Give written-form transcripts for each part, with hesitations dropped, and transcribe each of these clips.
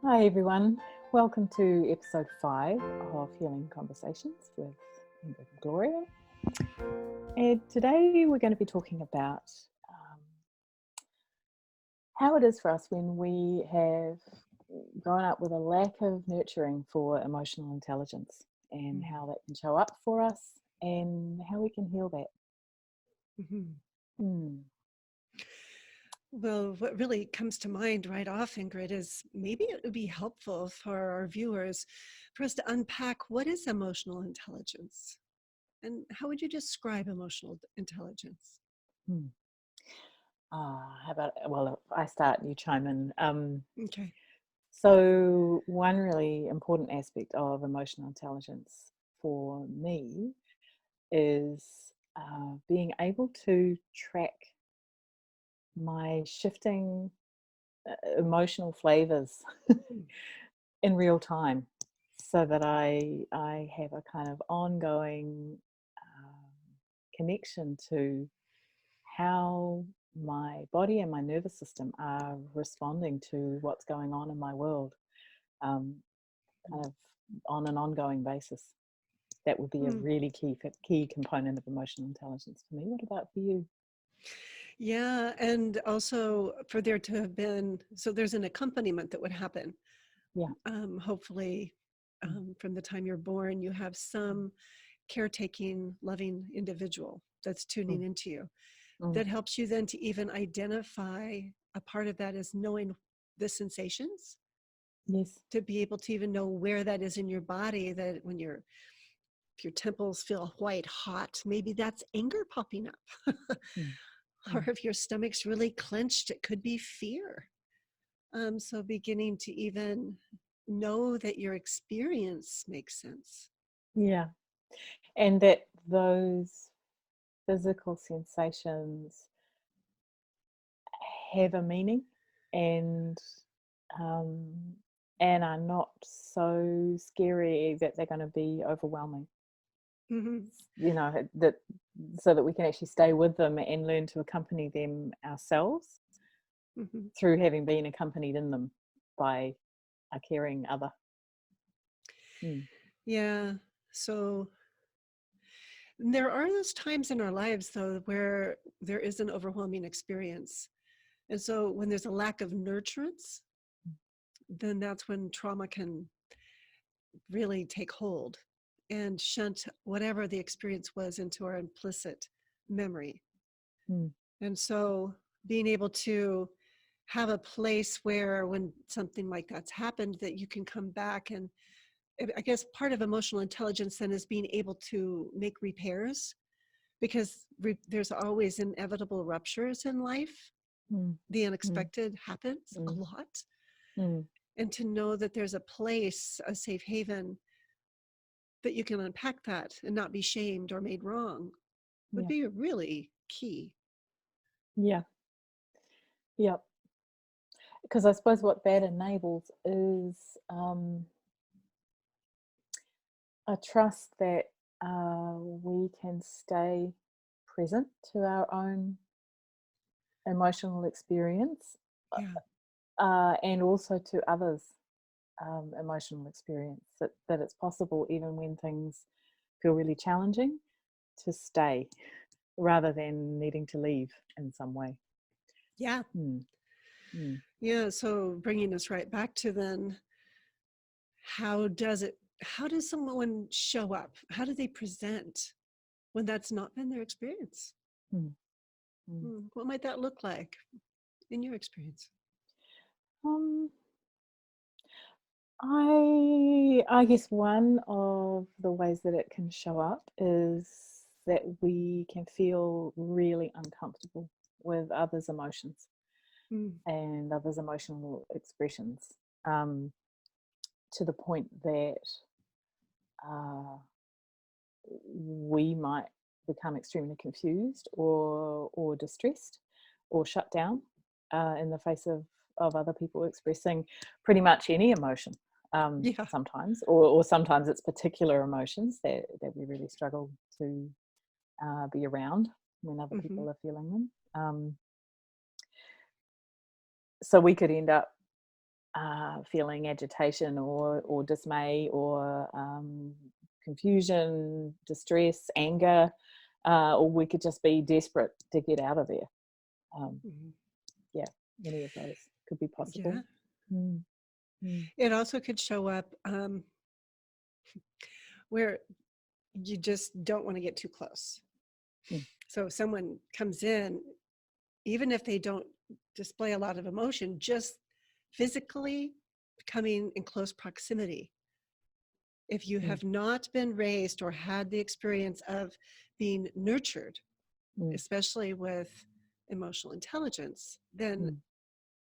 Hi everyone, welcome to episode 5 of Healing Conversations with Ingrid and Gloria. And today we're going to be talking about how it is for us when we have grown up with a lack of nurturing for emotional intelligence and how that can show up for us and how we can heal that. Mm. Well, what really comes to mind right off, Ingrid, is maybe it would be helpful for our viewers for us to unpack what is emotional intelligence and how would you describe emotional intelligence? Mm. How about, well, if I start, you chime in. Okay. So one really important aspect of emotional intelligence for me is being able to track my shifting emotional flavors in real time, so that I have a kind of ongoing connection to how my body and my nervous system are responding to what's going on in my world, kind of on an ongoing basis. That would be a Hmm. really key component of emotional intelligence for me. What about for you? Yeah, and also for there to have been, so there's an accompaniment that would happen. Yeah. Hopefully, Mm, from the time you're born, you have mm, some caretaking, loving individual that's tuning mm, into you. mm. That helps you then to even identify a part of that is knowing the sensations, Yes. to be able to even know where that is in your body, that when you're if your temples feel white hot, maybe that's anger popping up. Mm, Or mm. if your stomach's really clenched, it could be fear. So beginning to even know that your experience makes sense. Yeah. And that those physical sensations have a meaning, and um, and are not so scary that they're going to be overwhelming. Mm-hmm. That so that we can actually stay with them and learn to accompany them ourselves Mm-hmm. through having been accompanied in them by a caring other. Mm. Yeah. So there are those times in our lives, though, where there is an overwhelming experience. And so when there's a lack of nurturance, then that's when trauma can really take hold and shunt whatever the experience was into our implicit memory. Mm. And so being able to have a place where when something like that's happened, that you can come back and I guess part of emotional intelligence then is being able to make repairs because there's always inevitable ruptures in life. Mm. The Mm. unexpected happens a Mm. lot. Mm. And to know that there's a place, a safe haven, that you can unpack that and not be shamed or made wrong would Yeah. be really key. Yeah. Yeah. Because I suppose what that enables is a trust that we can stay present to our own emotional experience, Yeah. and also to others' emotional experience. That it's possible, even when things feel really challenging, to stay rather than needing to leave in some way. Yeah. Mm. Mm. Yeah. So bringing us right back to then, how does someone show up? How do they present when that's not been their experience? Mm. Mm. What might that look like in your experience? Um, I guess one of the ways that it can show up is that we can feel really uncomfortable with others' emotions Mm. and others' emotional expressions, um, to the point that uh, we might become extremely confused or distressed or shut down in the face of other people expressing pretty much any emotion, Yeah. sometimes, or sometimes it's particular emotions that we really struggle to be around when other Mm-hmm. people are feeling them. So we could end up feeling agitation or dismay or confusion, distress, anger, or we could just be desperate to get out of there. Mhm. Yeah, any of those could be possible. Yeah. Mm, mm, It also could show up where you just don't want to get too close. mm, So if someone comes in, even if they don't display a lot of emotion, just physically coming in close proximity. If you mm, have not been raised or had the experience of being nurtured, mm, especially with emotional intelligence, then mm.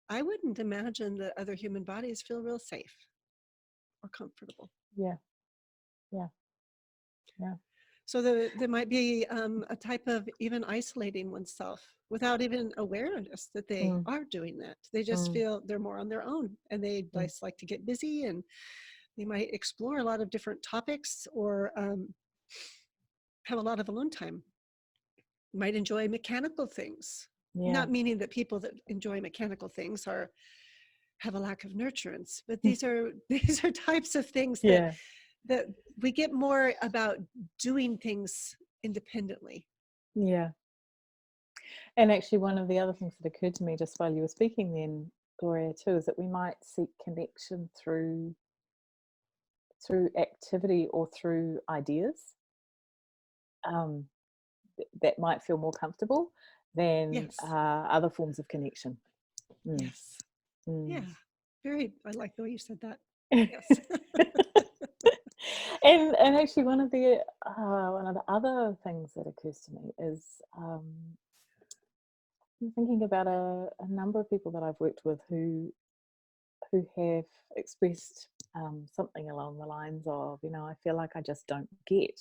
I wouldn't imagine that other human bodies feel real safe or comfortable. Yeah, yeah, yeah. So there might be a type of even isolating oneself without even awareness that they Mm, are doing that. They just mm, feel they're more on their own, and they mm, just like to get busy, and they might explore a lot of different topics or have a lot of alone time. Might enjoy mechanical things. yeah. Not meaning that people that enjoy mechanical things are have a lack of nurturance, but these are these are types of things that Yeah, that we get more about doing things independently. yeah. And actually, one of the other things that occurred to me just while you were speaking then, Gloria, too, is that we might seek connection through activity or through ideas. Um, that might feel more comfortable than Yes. other forms of connection. Mm, Yes. mm. Yeah. Very, I like the way you said that. Yes. And actually, one of the other things that occurs to me is I'm thinking about a number of people that I've worked with who have expressed something along the lines of, I feel like I just don't get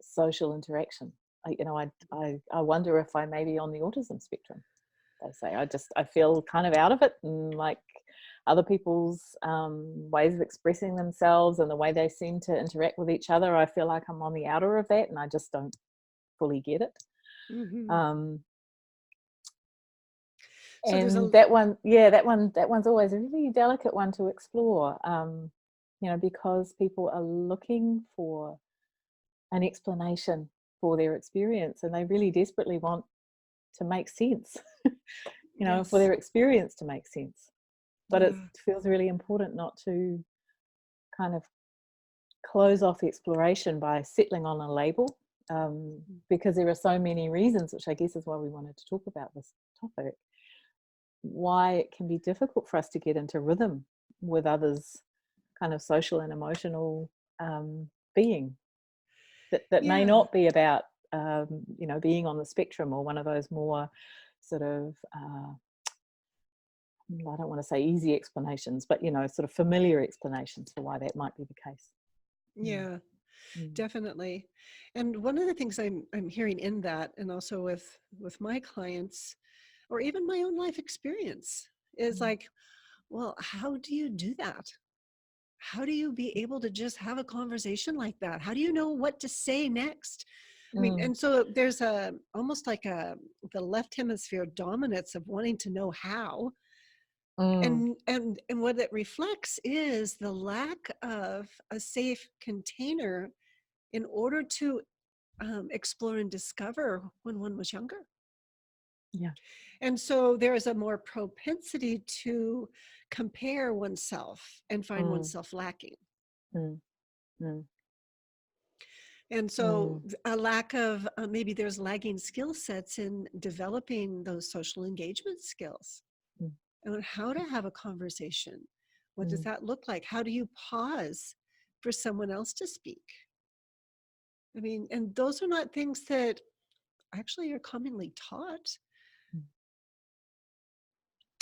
social interaction. I wonder if I may be on the autism spectrum. They say I feel kind of out of it, and like other people's ways of expressing themselves and the way they seem to interact with each other, I feel like I'm on the outer of that, and I just don't fully get it. Hmm. Um, So there's and a, that one's always a really delicate one to explore. Because people are looking for an explanation for their experience, and they really desperately want to make sense, for yes. their experience to make sense. But it Yeah. feels really important not to kind of close off exploration by settling on a label, because there are so many reasons, which I guess is why we wanted to talk about this topic, why it can be difficult for us to get into rhythm with others' kind of social and emotional being. That may Yeah. not be about being on the spectrum or one of those more sort of I don't want to say easy explanations, but sort of familiar explanations for why that might be the case. Mm, Yeah. mm, Definitely. And one of the things I'm hearing in that, and also with my clients, or even my own life experience, is mm, like, well, how do you do that? How do you be able to just have a conversation like that? How do you know what to say next? I mean, mm, and so there's a almost like the left hemisphere dominance of wanting to know how, mm, and what it reflects is the lack of a safe container in order to explore and discover when one was younger. yeah. And so there is a more propensity to compare oneself and find Mm, oneself lacking. mm, mm, And so mm, a lack of maybe there's lagging skill sets in developing those social engagement skills mm, and how to have a conversation. What does mm, that look like? How do you pause for someone else to speak? I mean, and those are not things that actually are commonly taught. mm,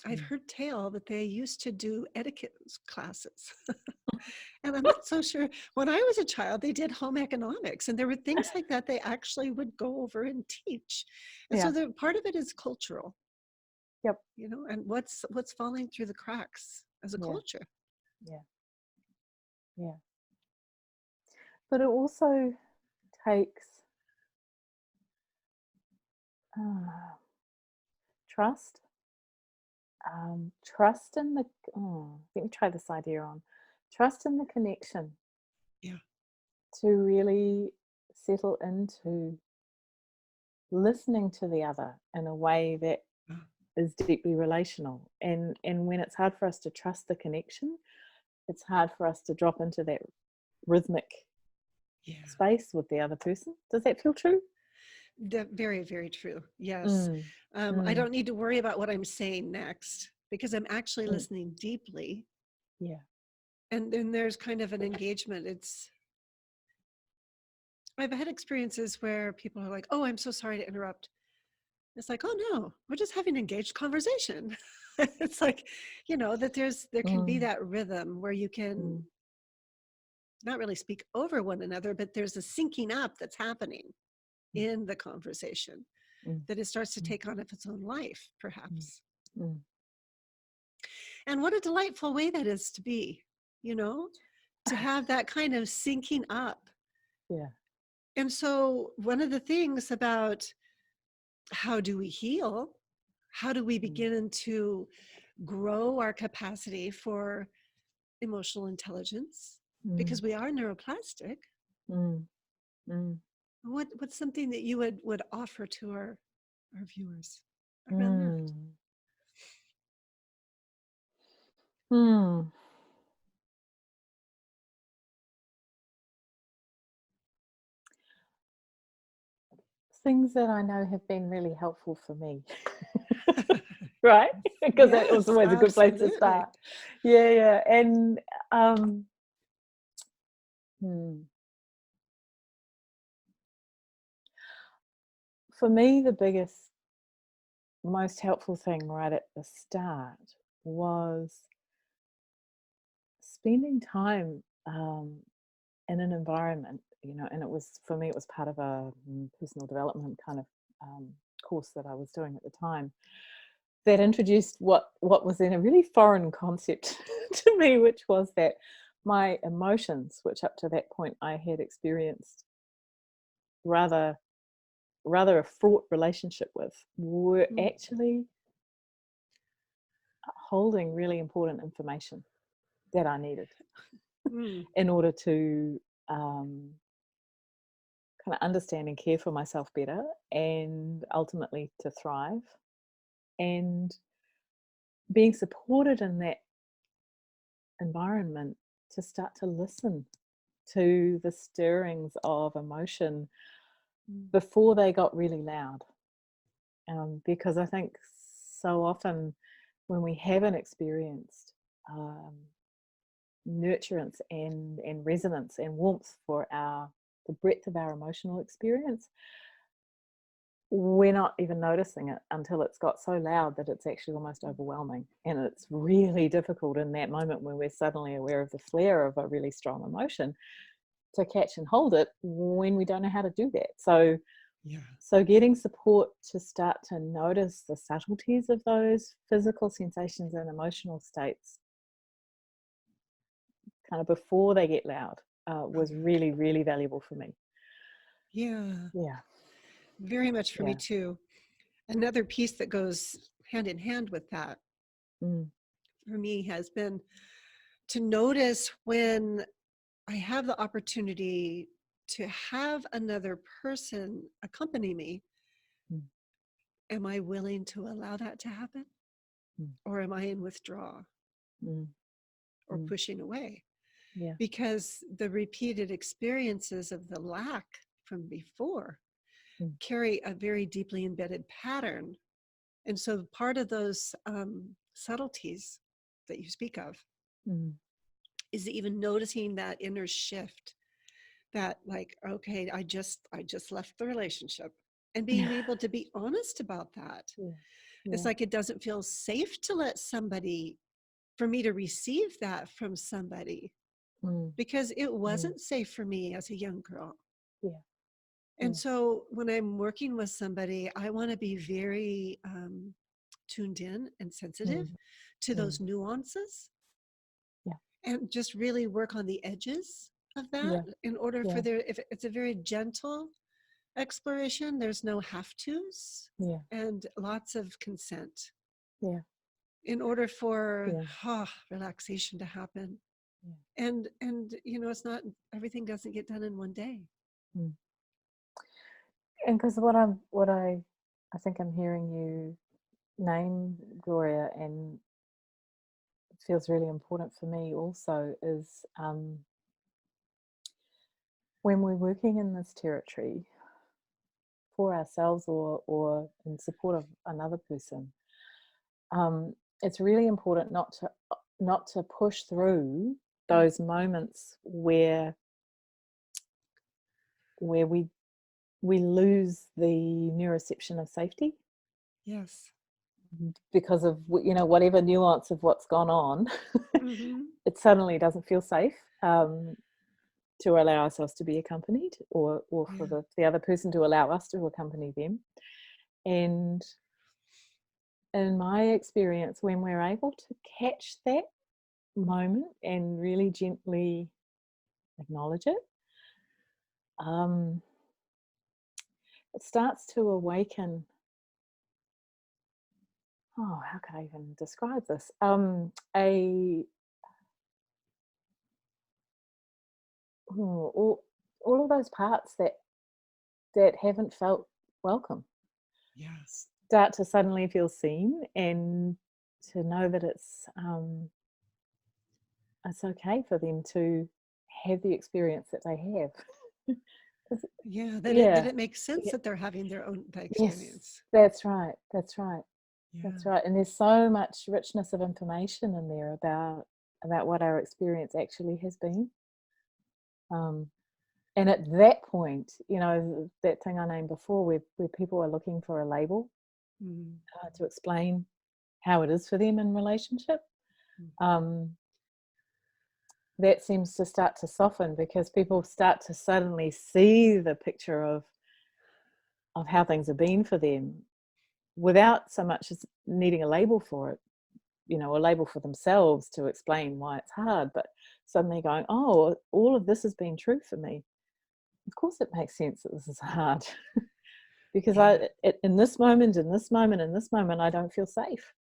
I've mm. heard tell that they used to do etiquette classes. And I'm not so sure. When I was a child, they did home economics, and there were things like that they actually would go over and teach. And so Yeah. the part of it is cultural, Yep. and what's falling through the cracks as a Yeah. culture. Yeah. Yeah. But it also takes uh, trust, trust in the, let me try this idea on. Trust in the connection, Yeah. to really settle into listening to the other in a way that Uh, is deeply relational. And when it's hard for us to trust the connection, it's hard for us to drop into that rhythmic yeah. space with the other person. Does that feel true? Very, very true. Yes. Mm, I mm, don't need to worry about what I'm saying next because I'm actually mm, listening deeply. yeah. And then there's kind of an engagement. I've had experiences where people are like, oh, I'm so sorry to interrupt. It's like, oh no, we're just having an engaged conversation. It's like, that there can be Mm, that rhythm where you can mm, not really speak over one another, but there's a syncing up that's happening mm, in the conversation mm, that it starts to mm, take on of its own life, mm, perhaps. mm. And what a delightful way that is to be, you know, to have that kind of syncing up. Yeah. And so, one of the things about how do we heal, how do we Mm, begin to grow our capacity for emotional intelligence, mm, because we are neuroplastic. mm, mm, What's something that you would offer to our viewers around that? mm, mm. Things that I know have been really helpful for me. Right? Because that was Yes, always a good place to absolutely. start. Yeah, yeah. And um, hmm, for me, the biggest, most helpful thing right at the start was spending time in an environment, and it was, for me, it was part of a personal development kind of course that I was doing at the time, that introduced what was then a really foreign concept to me, which was that my emotions, which up to that point I had experienced rather a fraught relationship with, were Mm, actually holding really important information that I needed mm, in order to um, kind of understand and care for myself better, and ultimately to thrive. And being supported in that environment to start to listen to the stirrings of emotion mm, before they got really loud. Because I think so often when we haven't experienced um, nurturance and resonance and warmth for the breadth of our emotional experience, we're not even noticing it until it's got so loud that it's actually almost overwhelming. And it's really difficult in that moment when we're suddenly aware of the flare of a really strong emotion to catch and hold it when we don't know how to do that. yeah. So getting support to start to notice the subtleties of those physical sensations and emotional states kind of before they get loud was really, really valuable for me. Yeah, Yeah, very much for me yeah. too. Another piece that goes hand in hand with that Mm, for me has been to notice when I have the opportunity to have another person accompany me, mm, am I willing to allow that to happen? mm, Or am I in withdrawal mm, or mm. pushing away? Yeah. Because the repeated experiences of the lack from before Mm, carry a very deeply embedded pattern. And so part of those subtleties that you speak of mm. is even noticing that inner shift, that like, okay, I just left the relationship, and being able to be honest about that. Yeah, It's yeah. like it doesn't feel safe to let somebody, for me to receive that from somebody, Mm, because it mm. wasn't safe for me as a young girl. Yeah, And yeah. so when I'm working with somebody, I want to be very tuned in and sensitive Mm, to mm. those nuances, Yeah, and just really work on the edges of that yeah, in order for yeah, there, if it's a very gentle exploration, there's no have tos yeah, and lots of consent. yeah. in order for Yeah. relaxation to happen. Yeah. And it's not, everything doesn't get done in one day. Mm. And because I think I'm hearing you name, Gloria, and it feels really important for me also, is when we're working in this territory for ourselves or in support of another person, it's really important not to push through those moments where we lose the neuroception of safety Yes. because of whatever nuance of what's gone on. Mm-hmm. It suddenly doesn't feel safe to allow ourselves to be accompanied, or for Yeah. the other person to allow us to accompany them. And in my experience, when we're able to catch that moment and really gently acknowledge it, it starts to awaken. Oh, how can I even describe this? All of those parts that haven't felt welcome Yes. start to suddenly feel seen, and to know that it's okay for them to have the experience that they have. Yeah, that Yeah, it makes sense yeah, that they're having their own that yes, experience. that's right, that's right, Yeah. that's right. And there's so much richness of information in there about what our experience actually has been. Um, and at that point, that thing I named before, where people are looking for a label Mm-hmm. to explain how it is for them in relationship, um, that seems to start to soften, because people start to suddenly see the picture of how things have been for them, without so much as needing a label for it, a label for themselves to explain why it's hard, but suddenly going, oh, all of this has been true for me. Of course it makes sense that this is hard. Because Yeah. in this moment, in this moment, in this moment, I don't feel safe.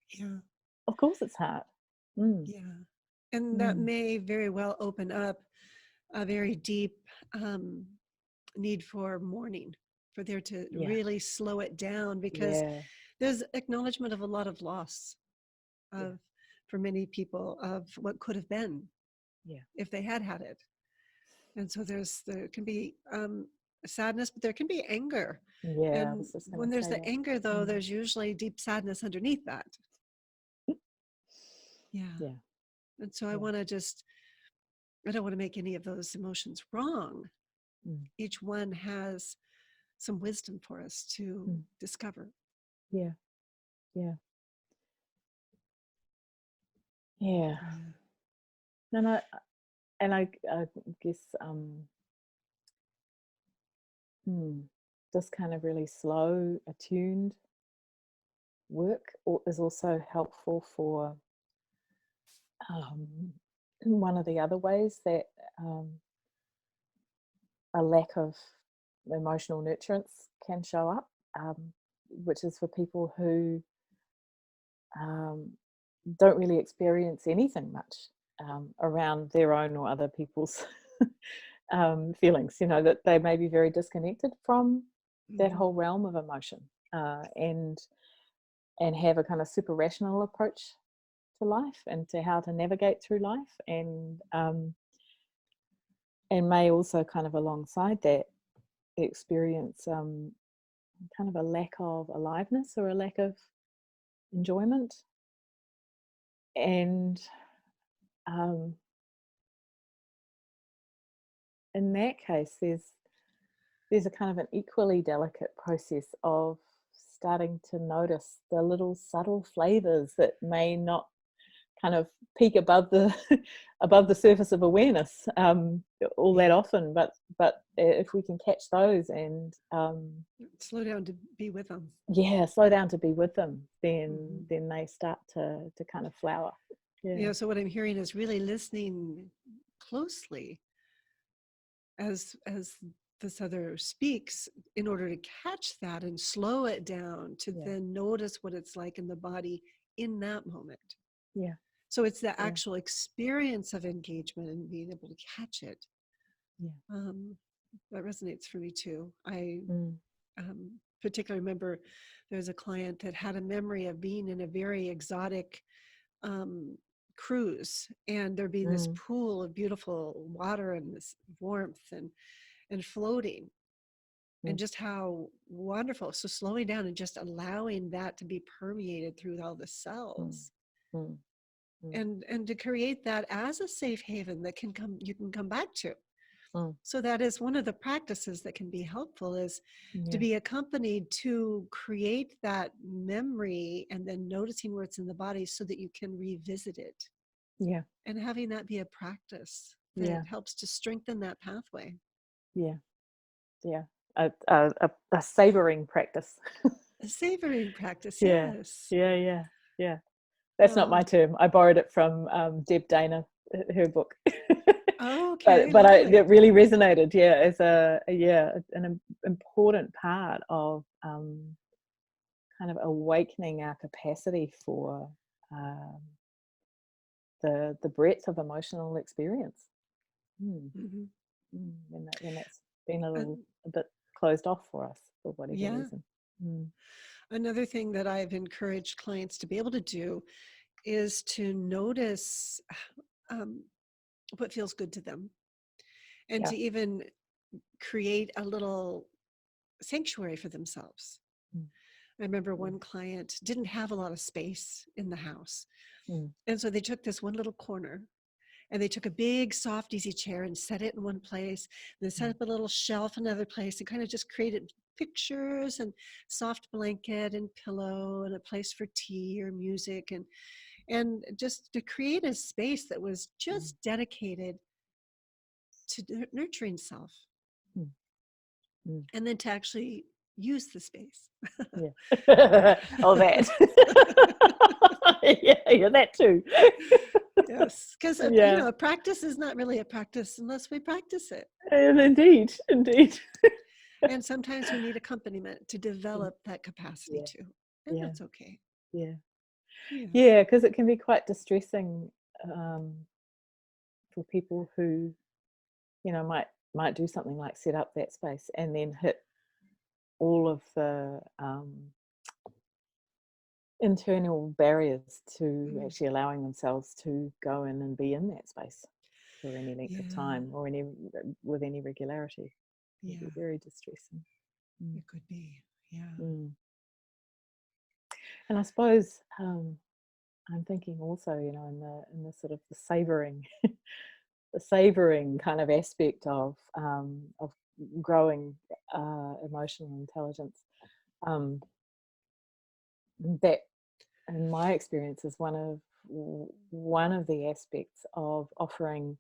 Yeah. Of course it's hard. Mm, Yeah. And that mm, may very well open up a very deep need for mourning, for there to yeah, really slow it down, because yeah, there's acknowledgement of a lot of loss yeah, of, for many people, of what could have been yeah, if they had it. And so there can be sadness, but there can be anger. yeah. I And was just going when to there's say the that. anger, though, Mm, there's usually deep sadness underneath that. Yeah. yeah, And so yeah. I don't want to make any of those emotions wrong. Mm, Each one has some wisdom for us to mm, discover. yeah, yeah, yeah. Yeah. And I guess hmm, this kind of really slow, attuned work is also helpful for one of the other ways that um, a lack of emotional nurturance can show up, which is for people who um, don't really experience anything much around their own or other people's feelings, that they may be very disconnected from that Mm-hmm. whole realm of emotion, and have a kind of super rational approach to life and to how to navigate through life, and may also kind of alongside that experience kind of a lack of aliveness or a lack of enjoyment. And um, in that case, there's a kind of an equally delicate process of starting to notice the little subtle flavors that may not kind of peak above the above the surface of awareness all Yeah. that often, but if we can catch those and Slow down to be with them. yeah, slow down to be with them, Mm-hmm. then they start to kind of flower. Yeah, So what I'm hearing is really listening closely as this other speaks, in order to catch that and slow it down, to yeah, then notice what it's like in the body in that moment. Yeah. So it's the Yeah. actual experience of engagement and being able to catch it. Yeah. That resonates for me too. I Mm. particularly remember there was a client that had a memory of being in a very exotic um, cruise, and there being this Mm. pool of beautiful water and this warmth and floating, and Mm. just how wonderful. So slowing down and just allowing that to be permeated through all the Mm. cells, Mm. Mm. and to create that as a safe haven that you can come back to. Mm. So that is one of the practices that can be helpful, is to Yeah. be accompanied to create that memory and then noticing where it's in the body so that you can revisit it, Yeah. and having that be a practice that Yeah. helps to strengthen that pathway. Yeah. Yeah. A savoring practice. A savoring practice, Yeah. yes. Yeah. Yeah. Yeah. That's not my term. I borrowed it from Deb Dana, her book. Oh, okay, but lovely. it really resonated. Yeah, as an important part of kind of awakening our capacity for um, the breadth of emotional experience. Mm. Hmm. When that's been And a bit closed off for us for whatever yeah, reason. Mm. another thing that I've encouraged clients to be able to do is to notice um, what feels good to them, and Yeah. to even create a little sanctuary for themselves. Mm. I remember Mm. one client didn't have a lot of space in the house. Mm. And so they took this one little corner, and they took a big, soft, easy chair and set it in one place. And then set Mm. up a little shelf in another place, and kind of just created pictures and soft blanket and pillow and a place for tea or music, and just to create a space that was Mm. just dedicated to nurturing self, Mm. Mm. and then to actually use the space. Yeah. Oh, that. Yeah, yeah, that too. Yes, because Yeah, a practice is not really a practice unless we practice it. and indeed, indeed. And sometimes we need accompaniment to develop that capacity Yeah, too. And yeah, that's okay. yeah, Yeah. yeah. Because it can be quite distressing um, for people who, might do something like set up that space and then hit all of the internal barriers to Mm. actually allowing themselves to go in and be in that space for any length of Yeah. time or with any regularity. It can be Yeah. very distressing. Mm. It could be. Yeah. Mm. And I suppose I'm thinking also, in the sort of the savoring, the savoring kind of aspect of growing emotional intelligence. Um, that, in my experience, is one of the aspects of offering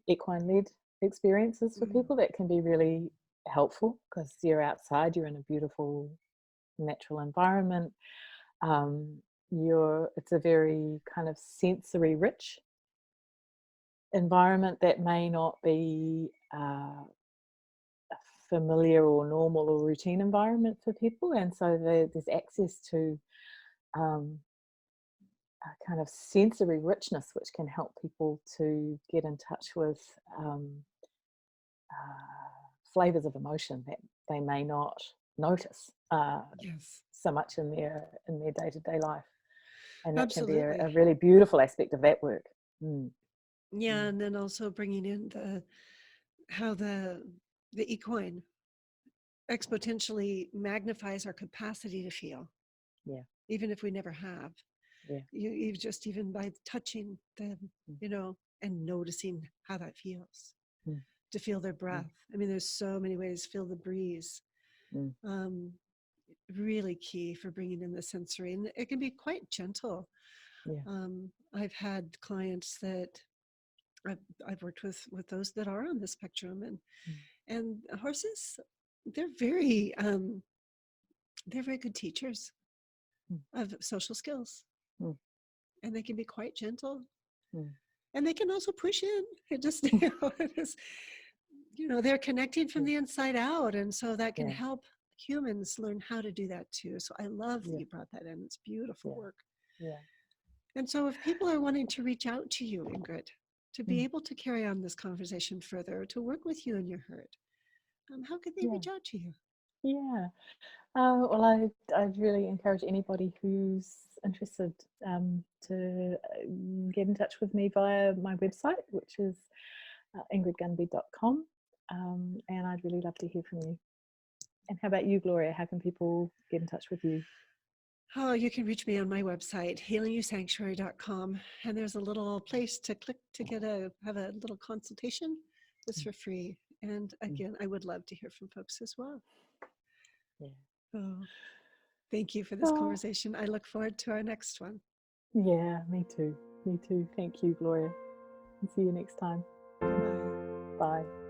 equine-led experiences for Mm. people that can be really helpful because you're outside, you're in a beautiful natural environment. Um, it's a very kind of sensory rich environment that may not be a familiar or normal or routine environment for people, and so there's access to um, a kind of sensory richness which can help people to get in touch with um, flavors of emotion that they may not notice Yes. so much in their day-to-day life, and that can be a Absolutely. really beautiful aspect of that work. Mm. Yeah. Mm. And then also bringing in how the equine exponentially magnifies our capacity to feel, Yeah, even if we never have. yeah. You just, even by touching them, Mm. and noticing how that feels, Mm. to feel their Mm. breath. I mean, there's so many ways. Feel the breeze. Mm. Um, Really key for bringing in the sensory, and it can be quite gentle. Yeah. I've had clients that I've, I've worked with those that are on the spectrum, Mm. and horses, they're very good teachers Mm. of social skills, Mm. and they can be quite gentle, Mm. and they can also push in. It just it is, they're connecting from Yeah. the inside out, and so that can Yeah. help humans learn how to do that too. So I love that Yeah. you brought that in. It's beautiful Yeah. work. Yeah. And so if people are wanting to reach out to you, Ingrid, to be Mm. able to carry on this conversation further, to work with you in your hurt, how could they Yeah. reach out to you? Yeah. Well, I'd really encourage anybody who's interested to get in touch with me via my website, which is ingridgunby.com. And I'd really love to hear from you. And how about you, Gloria? How can people get in touch with you? Oh, you can reach me on my website, healingyoursanctuary.com. And there's a little place to click to have a little consultation. It's for free. And again, I would love to hear from folks as well. Yeah. Oh, thank you for this Oh, conversation. I look forward to our next one. yeah, me too. Me too. Thank you, Gloria. And see you next time. Bye-bye. Bye.